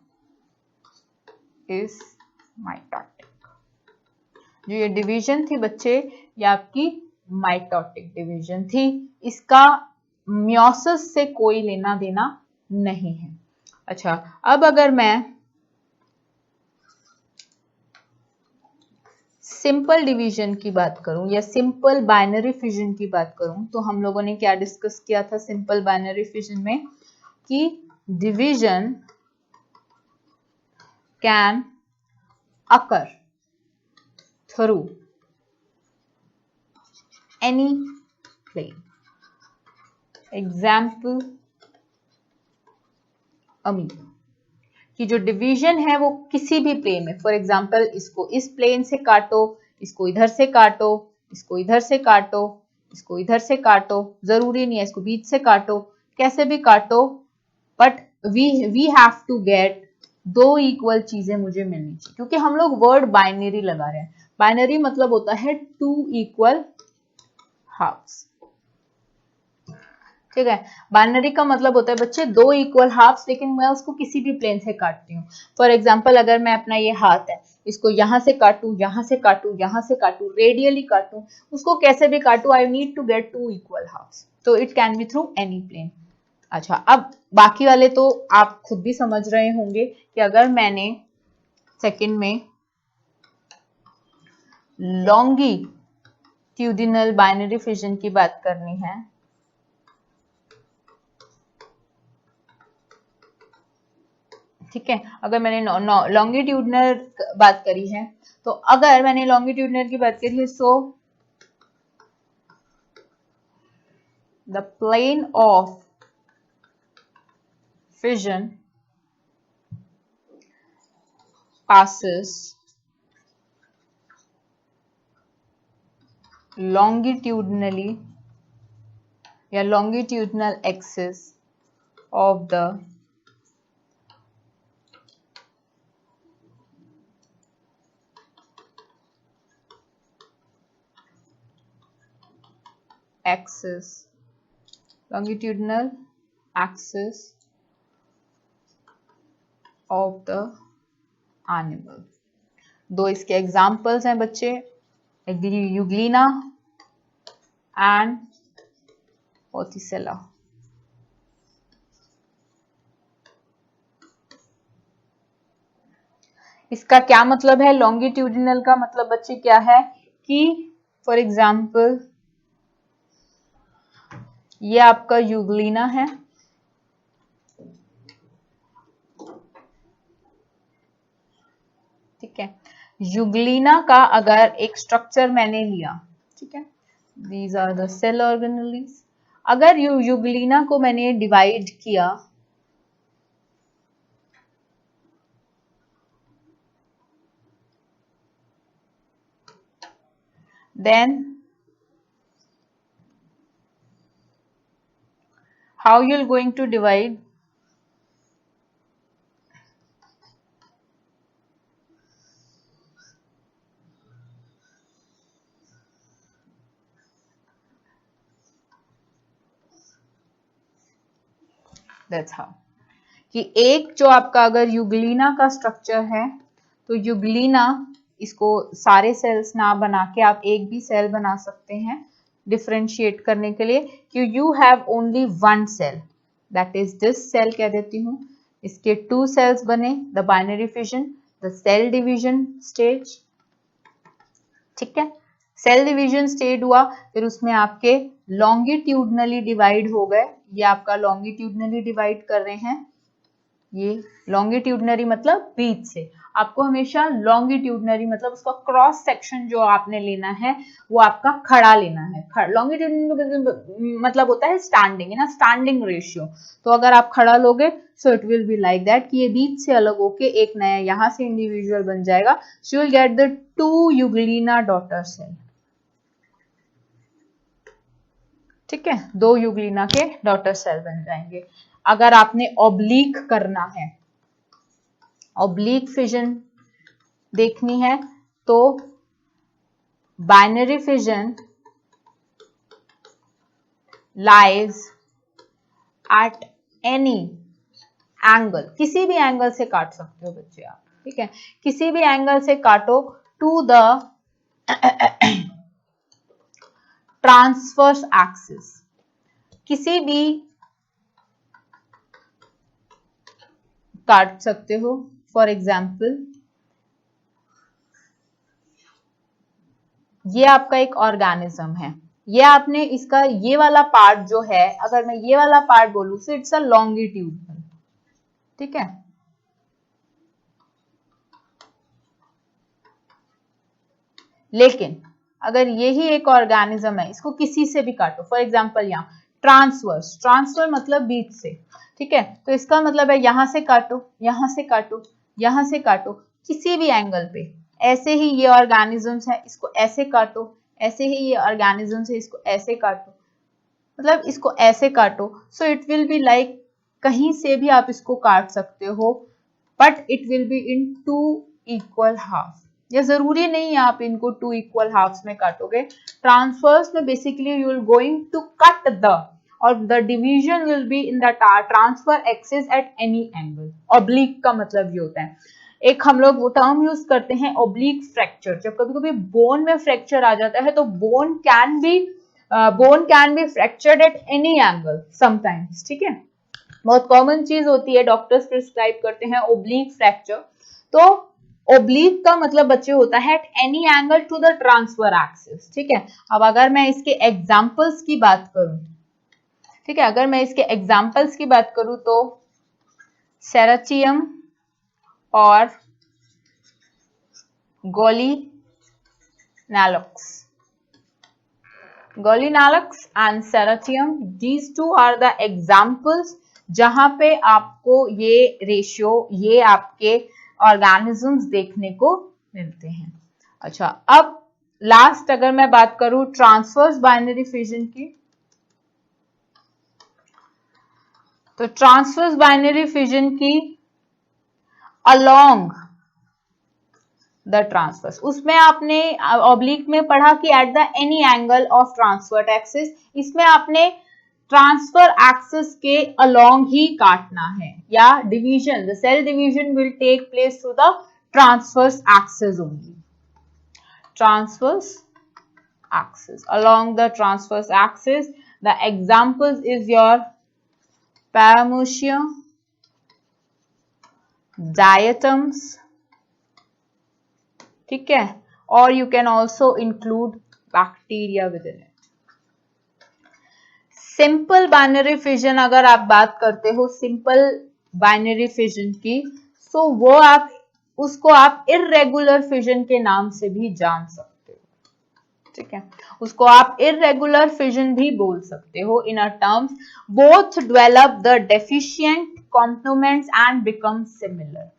is mitotic। जो ये डिवीजन थी बच्चे, ये आपकी माइटोटिक डिवीजन थी। इसका मियोसिस से कोई लेना देना नहीं है। अच्छा, अब अगर मैं सिंपल डिवीजन की बात करूं या सिंपल बाइनरी फिजन की बात करूं, तो हम लोगों ने क्या डिस्कस किया था सिंपल बाइनरी फिजन में, कि division can occur through any plane. Example amoeba, कि जो डिवीजन है वो किसी भी प्लेन में, फॉर एग्जाम्पल इसको इस प्लेन से काटो, इसको इधर से काटो, इसको इधर से काटो, इसको इधर से काटो, जरूरी नहीं है इसको बीच से काटो, कैसे भी काटो, but we have to get 2 equal चीजें मुझे मिलनी चाहिए। क्योंकि हम लोग वर्ड बाइनरी लगा रहे हैं। बाइनरी मतलब होता है 2 इक्वल हाफ्स। ठीक है, बाइनरी का मतलब होता है बच्चे 2 इक्वल हाफ्स, लेकिन मैं उसको किसी भी प्लेन से काटती हूँ। फॉर एग्जाम्पल अगर मैं अपना ये हाथ है, इसको यहां से काटू, यहां से काटू, यहां से काटू, रेडियली काटू, उसको कैसे भी काटू, I need to get 2 equal halves. तो it can be through any plane. अच्छा, अब बाकी वाले तो आप खुद भी समझ रहे होंगे कि अगर मैंने सेकंड में लॉन्गिट्यूडिनल बाइनरी फिजन की बात करनी है, ठीक है, अगर मैंने लॉन्गिट्यूडनल बात करी है, तो अगर मैंने लॉन्गिट्यूडनल की बात करी है, so the plane of fission passes longitudinally या longitudinal axis of the longitudinal axis of the animal। 2 इसके एग्जाम्पल्स हैं बच्चे, यूग्लिना एंड ओथिसेला। इसका क्या मतलब है? लॉन्गिट्यूडिनल का मतलब बच्चे क्या है कि फॉर एग्जाम्पल ये आपका यूग्लिना है, ठीक है, यूग्लिना का अगर एक स्ट्रक्चर मैंने लिया, ठीक है, these are the cell organelles. अगर यूग्लिना को मैंने डिवाइड किया, then how you're going to divide? That's how, कि एक जो आपका अगर यूग्लिना का स्ट्रक्चर है, तो यूग्लिना इसको सारे सेल्स ना बना के आप एक भी सेल बना सकते हैं डिफरेंशिएट करने के लिए, कि you have only 1 cell, that is this cell कह देती हूँ, इसके 2 सेल्स बने, the binary fission, the cell division stage. ठीक है, सेल डिवीजन स्टेज हुआ, फिर उसमें आपके लॉन्गिट्यूडनली डिवाइड हो गए, ये आपका लॉन्गिट्यूडनली डिवाइड कर रहे हैं, ये लॉन्गिट्यूडनरी मतलब बीच से, आपको हमेशा लॉन्गिट्यूडनरी मतलब उसका क्रॉस सेक्शन जो आपने लेना है वो आपका खड़ा लेना है। लॉन्गिट्यूडनरी मतलब होता है स्टैंडिंग, है ना, स्टैंडिंग रेशियो। तो अगर आप खड़ा लोगे so it will be like that कि ये बीच से अलग होके एक नया यहाँ से इंडिविजुअल बन जाएगा। So you will get the 2 euglena daughter cell. ठीक है, 2 यूग्लिना के डॉटर सेल बन जाएंगे। अगर आपने ऑब्लिक करना है, ऑब्लिक फिजन देखनी है, तो binary fission lies at any angle, किसी भी एंगल से काट सकते हो बच्चे आप। ठीक है, किसी भी एंगल से काटो टू द ट्रांसवर्स एक्सिस, किसी भी काट सकते हो। फॉर एग्जाम्पल ये आपका एक ऑर्गेनिज्म है, ये आपने इसका ये वाला पार्ट जो है, अगर मैं ये वाला पार्ट बोलूं सो इट्स अ लॉन्गिट्यूडनल। ठीक है, लेकिन अगर यही एक ऑर्गेनिज्म है, इसको किसी से भी काटो, फॉर एग्जाम्पल यहाँ ट्रांसवर्स, ट्रांसफर मतलब बीच से। ठीक है, तो इसका मतलब है यहां से काटो, यहां से काटो, यहां से काटो, किसी भी एंगल पे। ऐसे ही ये ऑर्गेनिजम्स है, इसको ऐसे काटो, ऐसे ही ये ऑर्गेनिजम्स है, इसको ऐसे काटो, मतलब इसको ऐसे काटो। So it will be like, कहीं से भी आप इसको काट सकते हो, but it will be in 2 equal half. ये जरूरी नहीं है आप इनको 2 इक्वल हाफ्स में काटोगे। ट्रांसफर्स में basically you will going to cut the, और the division will be in the transfer axis at any angle. Oblique का मतलब ये होता है, एक हम लोग वो टर्म यूज करते हैं ऑब्लिक फ्रैक्चर, जब कभी कभी बोन में फ्रैक्चर आ जाता है तो bone can be fractured eight any angle sometimes. ठीक है, बहुत कॉमन चीज होती है, डॉक्टर्स प्रिस्क्राइब करते हैं ओब्लिक फ्रैक्चर। तो ओब्लिक का मतलब बच्चे होता है at any angle to the transfer axis. ठीक है, अब अगर मैं इसके एग्जांपल्स की बात करूं, ठीक है, अगर मैं इसके एग्जांपल्स की बात करूं तो सेरेचियम और Gallinalyx and Serratium, these two are the examples जहां पे आपको ये रेशियो, ये आपके ऑर्गेनिजम्स देखने को मिलते हैं। अच्छा, अब लास्ट अगर मैं बात करूं ट्रांसवर्स बाइनरी फिजन की, तो ट्रांसवर्स बाइनरी फिजन की अलोंग द ट्रांसवर्स, उसमें आपने ऑब्लिक में पढ़ा कि at the any angle of transfer axis, इसमें आपने ट्रांसफर एक्सिस के अलोंग ही काटना है, या division, the cell division will take place through the transverse axis only. Transverse axis, along the transverse axis, the examples is your paramecia, diatoms, ठीक है, और you can also include bacteria with in it. Simple binary fission अगर आप बात करते हो, simple binary fission की, सो वो आप उसको आप इर्रेगुलर फिजन के नाम से भी जान सकते हो। ठीक है, उसको आप इर्रेगुलर फिजन भी बोल सकते हो। In a terms both develop the deficient components and become similar.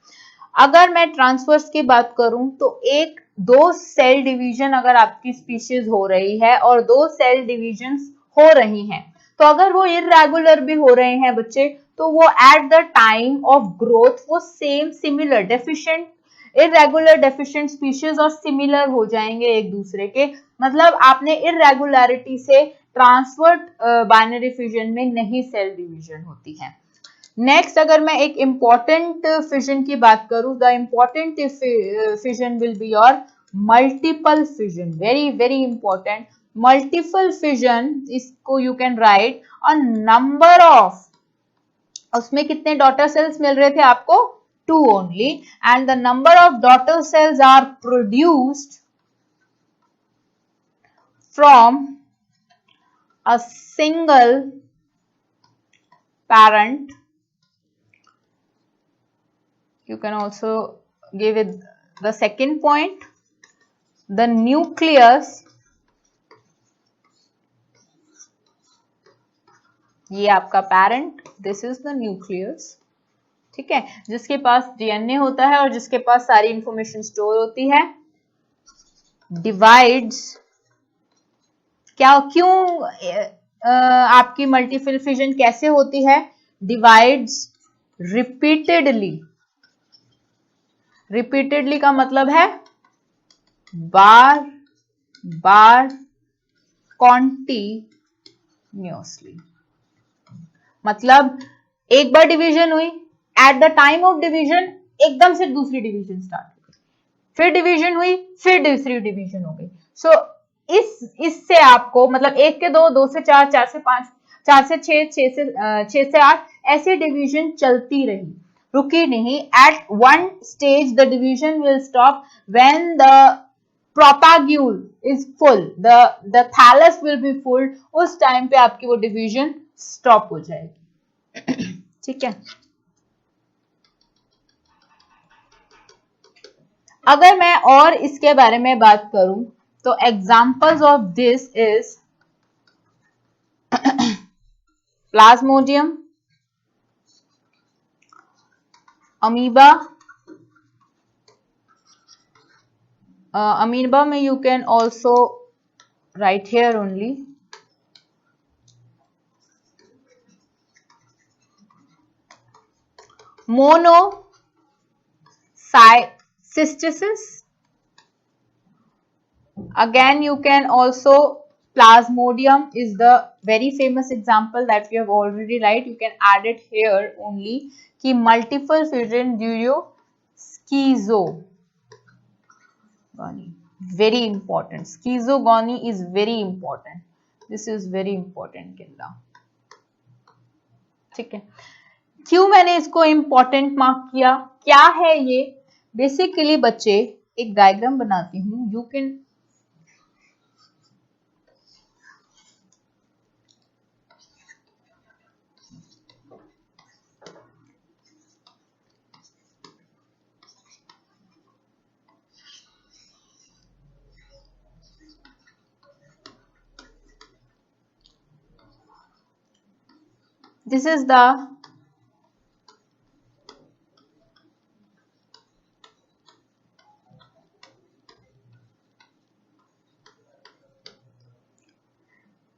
अगर मैं ट्रांसवर्स की बात करूं तो एक 2 सेल डिवीजन अगर आपकी स्पीशीज हो रही है और 2 सेल डिवीजन्स हो रही हैं, तो अगर वो इरेगुलर भी हो रहे हैं बच्चे, तो वो at the time of growth वो same similar deficient, irregular deficient species और सिमिलर हो जाएंगे एक दूसरे के। मतलब आपने इरेगुलरिटी से ट्रांसवर्ट बाइनरी फिजन में नहीं सेल डिवीजन होती है। नेक्स्ट अगर मैं एक इंपॉर्टेंट फिजन की बात करूं, the important fission will be your multiple fission, very very important. Multiple fission, इसको you can write a number of उसमें कितने डॉटर सेल्स मिल रहे थे आपको? 2 only, and the number of daughter cells are produced from a single parent. You can also give it the second point, the nucleus. ये आपका parent, this is the nucleus, ठीक है, जिसके पास DNA होता है और जिसके पास सारी इंफॉर्मेशन स्टोर होती है. डिवाइड्स, क्यों आपकी मल्टीपल फिजन कैसे होती है? Divides repeatedly. रिपीटेडली का मतलब है बार बार कॉन्टिन्यूसली. मतलब एक बार डिवीजन हुई, eight the time of division एकदम से दूसरी डिवीजन स्टार्ट हो गई, फिर डिवीजन हुई, फिर दूसरी डिवीजन हो गई. सो इससे आपको मतलब 1 के 2, 2 से 4, 4 से 5, 4 से 6, 6 से 8 ऐसी डिवीजन चलती रही, रुकी नहीं. At one stage the division will stop when the propagule is full, the thallus will be full. उस टाइम पे आपकी वो डिवीजन स्टॉप हो जाएगी. ठीक है. अगर मैं और इसके बारे में बात करूं तो examples of this is Plasmodium, amoeba. Amoeba में you can also write here only. Monocystitis. Again you can also, Plasmodium is the very famous example that we have already write. You can add it here only कि multiple fusion due schizogony. Very important. Schizogony is very important. This is very important किंदा. ठीक है. क्यों मैंने इसको important mark किया? क्या है ये? बेसिकली बच्चे, एक डायग्राम बनाती हूँ. You can this is the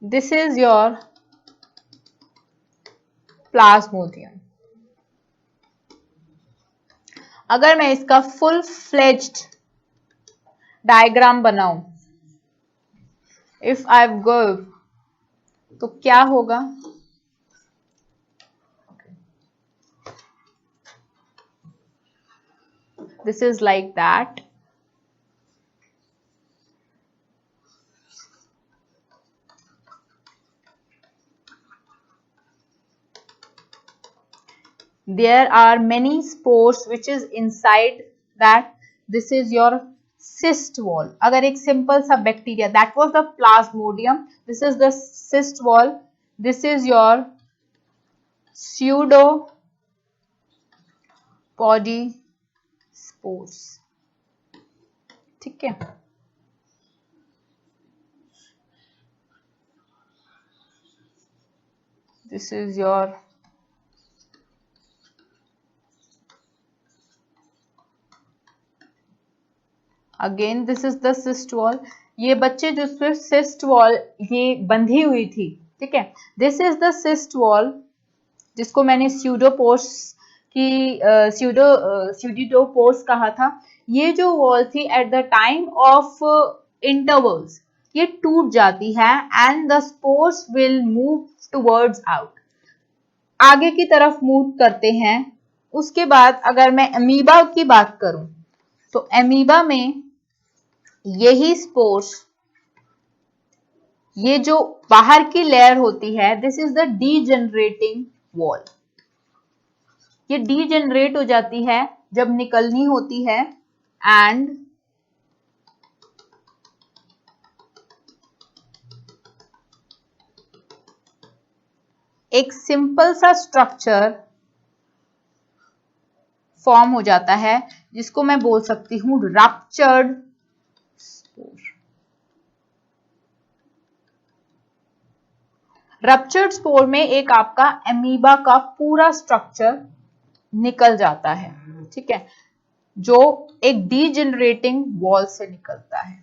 this is your Plasmodium. अगर मैं इसका फुल फ्लेज्ड डायग्राम बनाऊं, इफ आई गो, तो क्या होगा? This is like that. There are many spores which is inside that. This is your cyst wall. अगर एक simple सा bacteria, that was the plasmodium. This is the cyst wall. This is your pseudopodospores. ठीक है. This is your again this is the cyst wall. ये बच्चे जो cyst wall ये बंधी हुई थी, ठीक है. This is the cyst wall जिसको मैंने स्यूडोपोर्स की स्यूडोपोर्स कहा था. ये जो वॉल थी eight the time of intervals ये टूट जाती है and the spores will move towards out, आगे की तरफ मूव करते हैं. उसके बाद अगर मैं अमीबा की बात करूं तो अमीबा में यही स्पोर्स, ये जो बाहर की लेयर होती है, दिस इज द डीजेनरेटिंग वॉल. ये डीजेनरेट हो जाती है जब निकलनी होती है एंड एक सिंपल सा स्ट्रक्चर फॉर्म हो जाता है जिसको मैं बोल सकती हूं रप्चर्ड स्पोर। रप्चर्ड स्पोर में एक आपका एमीबा का पूरा स्ट्रक्चर निकल जाता है, ठीक है, जो एक डीजेनरेटिंग वॉल से निकलता है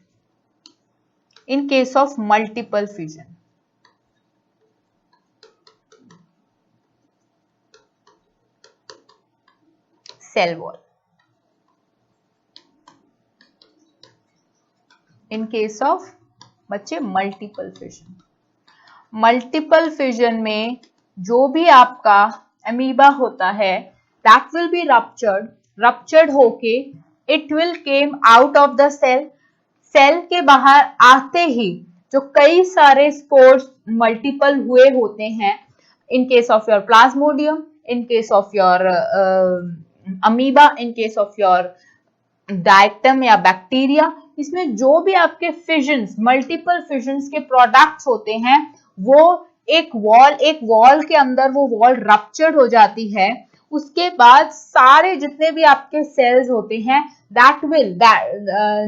in case of multiple fission. Cell wall in case of बच्चे मल्टीपल फिजन। मल्टीपल फिजन में जो भी आपका अमीबा होता है दैट विल बी रप्चर्ड होके it will came out of the cell. Cell के बाहर आते ही जो कई सारे स्पोर्स मल्टीपल हुए होते हैं इन case of your Plasmodium, in case of your amoeba, in case of your diatom या बैक्टीरिया, इसमें जो भी आपके फिजन्स मल्टीपल फिजन्स के प्रोडक्ट्स होते हैं वो एक वॉल के अंदर वो वॉल रप्चर्ड हो जाती है। उसके बाद सारे जितने भी आपके सेल्स होते हैं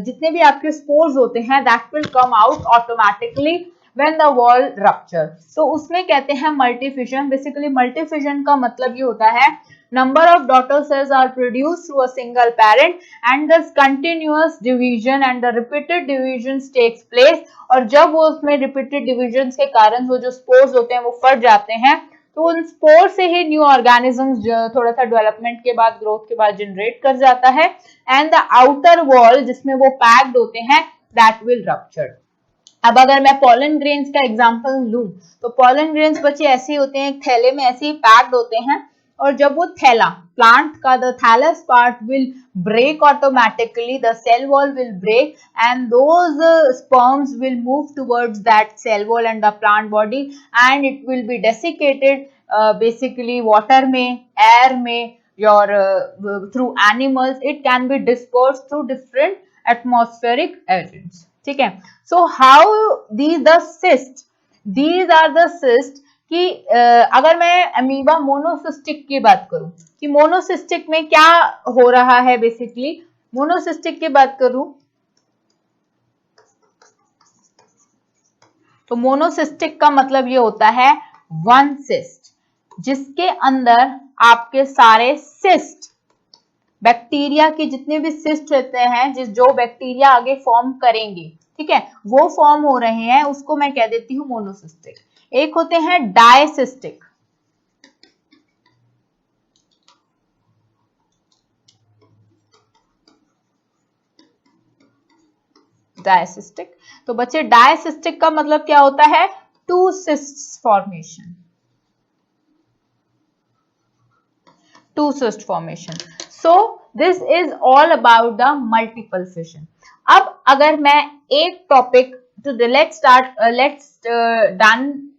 जितने भी आपके स्पोर्स होते हैं that will come out automatically when the wall rupture. तो उसमें कहते हैं मल्टीफिजन। बेसिकली मल्टीफिजन का मतलब ये होता है number of daughter cells are produced through a single parent and thus continuous division and the repeated divisions takes place। और जब वो उसमें repeated divisions के कारण वो जो spores होते हैं वो फट जाते हैं तो उन स्पोर से ही न्यू ऑर्गेनिजम्स थोड़ा सा डेवलपमेंट के बाद ग्रोथ के बाद जनरेट कर जाता है एंड द आउटर वॉल जिसमें वो पैक्ड होते हैं दैट विल रप्चर। अब अगर मैं पोलन ग्रेन्स का एग्जांपल लूं तो पोलन ग्रेन्स बच्चे ऐसे होते हैं, एक थैले में ऐसे ही पैक्ड होते हैं और जब वो थैला प्लांट का the thallus part will break automatically, the cell wall will break and those sperms will move towards that cell wall and the plant body and it will be desiccated basically water में, air में, your through animals, it can be dispersed through different atmospheric agents, ठीक है। So how these are the cyst कि अगर मैं amoeba मोनोसिस्टिक की बात करूं कि मोनोसिस्टिक में क्या हो रहा है, बेसिकली मोनोसिस्टिक की बात करूं तो मोनोसिस्टिक का मतलब ये होता है वन सिस्ट जिसके अंदर आपके सारे सिस्ट बैक्टीरिया के जितने भी सिस्ट रहते हैं जो बैक्टीरिया आगे फॉर्म करेंगे, ठीक है, वो फॉर्म हो रहे हैं, उसको मैं कह देती हूं मोनोसिस्टिक। एक होते हैं डायसिस्टिक, तो बच्चे डायसिस्टिक का मतलब क्या होता है, to cyst formation, so this is all about the multiple fission. अब अगर मैं एक topic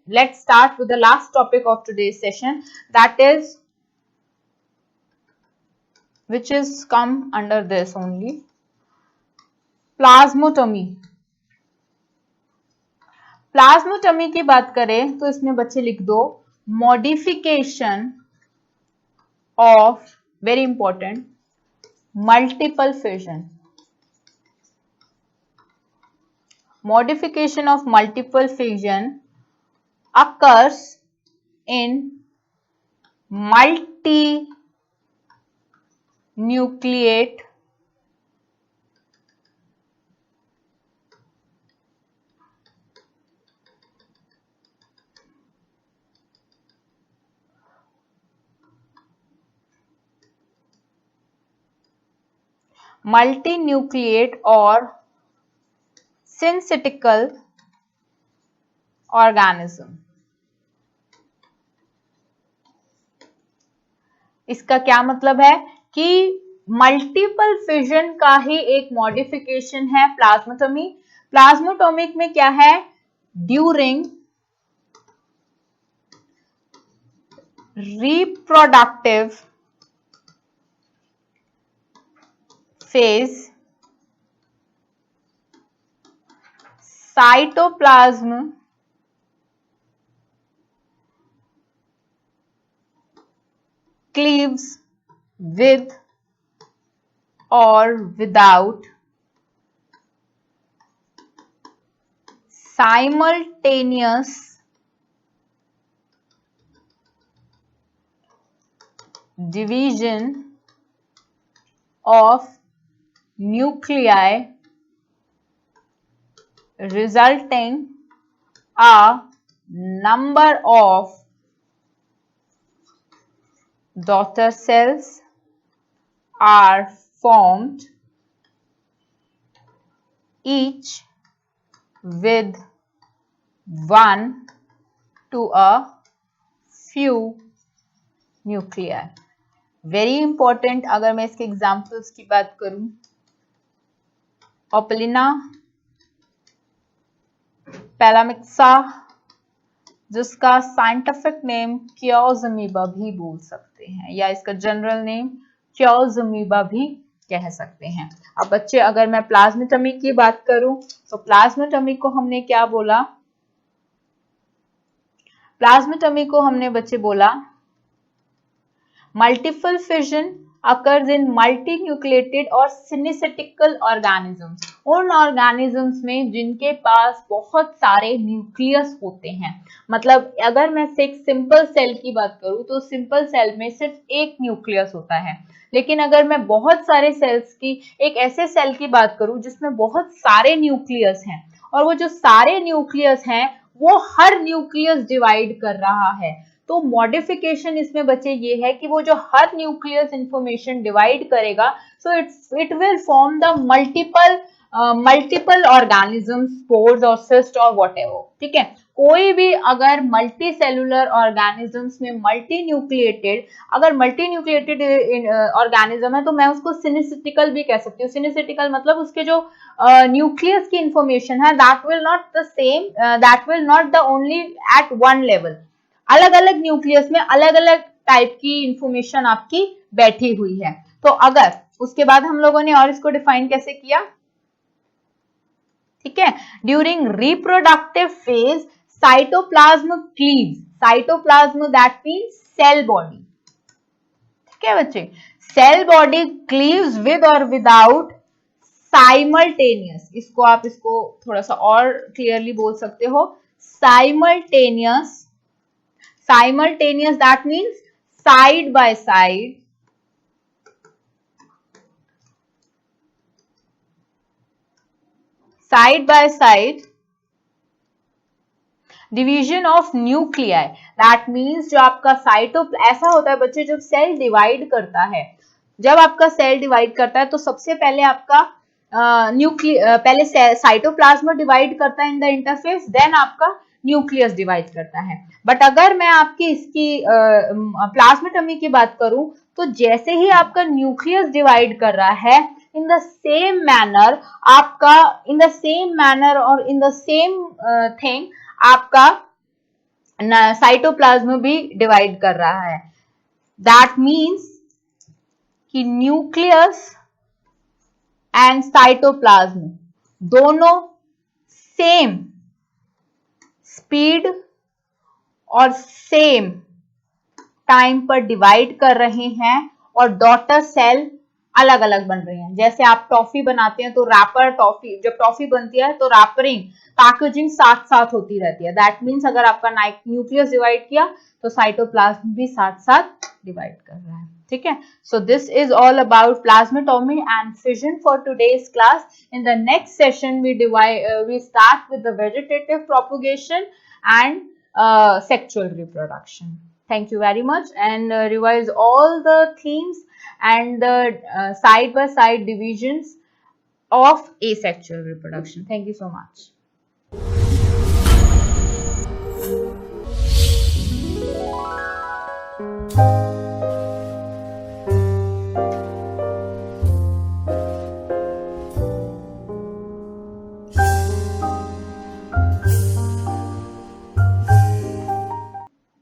let's start with the last topic of today's session, that is which is come under this only, plasmotomy. Plasmotomy की बात करें तो इसमें बच्चे लिख दो modification of, very important, multiple fission. Modification of multiple fission occurs in multinucleate or syncytial organism। इसका क्या मतलब है कि मल्टीपल फिजन का ही एक मॉडिफिकेशन है प्लाज्मोटोमी। प्लाज्मोटोमिक में क्या है, during reproductive phase, cytoplasm cleaves with or without simultaneous division of nuclei resulting a number of daughter cells are formed, each with one to a few nuclei. Very important. अगर मैं इसके examples की बात करूं, ओपलिना, पैलामिक्सा, जिसका साइंटिफिक नेम क्योजमीबा भी बोल सकते हैं, या इसका जनरल नेम क्योजमीबा भी कह सकते हैं. अब बच्चे, अगर मैं प्लाज्मेटमी की बात करूं तो प्लाज्मेटमी को हमने क्या बोला? प्लाज्मेटमी को हमने बच्चे बोला multiple fission occurs in multinucleated और सिनेसेटिकल ऑर्गेनिजम्स. उन ऑर्गेनिजम्स में जिनके पास बहुत सारे न्यूक्लियस होते हैं. मतलब अगर मैं एक सिंपल सेल की बात करूं तो सिंपल सेल में सिर्फ एक न्यूक्लियस होता है. लेकिन अगर मैं बहुत सारे सेल्स की, एक ऐसे सेल की बात करूं जिसमें बहुत सारे न्यूक्लियस हैं, और वो जो सारे न्यूक्लियस हैं वो हर न्यूक्लियस डिवाइड कर रहा है, तो मॉडिफिकेशन इसमें बच्चे ये है कि वो जो हर न्यूक्लियस इंफॉर्मेशन डिवाइड करेगा, so it will form the multiple organism, spores और सिस्ट और व्हाटएवर. ठीक है, कोई भी अगर मल्टी सेलुलर ऑर्गेनिजम्स में अगर मल्टी न्यूक्लिएटेड ऑर्गेनिज्म है तो मैं उसको सिनेसिटिकल भी कह सकती हूँ. सिनेसिटिकल मतलब उसके जो न्यूक्लियस की इंफॉर्मेशन है that will not the only at one level. अलग अलग न्यूक्लियस में अलग अलग टाइप की इंफॉर्मेशन आपकी बैठी हुई है. तो अगर उसके बाद हम लोगों ने और इसको डिफाइन कैसे किया? ठीक है, during reproductive phase cytoplasm cleaves. Cytoplasm that means cell body. ठीक है बच्चे, सेल बॉडी क्लीव्स विद और विदाउट साइमल्टेनियस. इसको थोड़ा सा और क्लियरली बोल सकते हो, simultaneous. Simultaneous, that means side by side. Side by side division of nuclei. That means जो आपका ऐसा होता है बच्चे, जब सेल डिवाइड करता है, तो सबसे पहले आपका पहले साइटोप्लाज्म डिवाइड करता है इन द इंटरफेस, देन आपका न्यूक्लियस डिवाइड करता है. बट अगर मैं आपकी इसकी प्लाज्मेटमी की बात करूं तो जैसे ही आपका न्यूक्लियस डिवाइड कर रहा है, इन द सेम मैनर और इन द सेम थिंग आपका साइटोप्लाज्म भी डिवाइड कर रहा है. दैट मीन्स कि न्यूक्लियस एंड साइटोप्लाज्म दोनों सेम स्पीड और सेम टाइम पर डिवाइड कर रहे हैं, और डॉटर सेल अलग अलग बन रही हैं. जैसे आप टॉफी बनाते हैं तो रैपर टॉफी, जब टॉफी बनती है तो रैपरिंग, पैकेजिंग साथ साथ होती रहती है. दैट मीन्स अगर आपका न्यूक्लियस डिवाइड किया तो साइटोप्लाज्म भी साथ साथ डिवाइड कर रहा है. ठीक है, so this is all about plasmotomy and fission for today's class. In the next session we start with the vegetative propagation and sexual reproduction. Thank you very much, and revise all the themes and the side by side divisions of asexual reproduction. Thank you so much.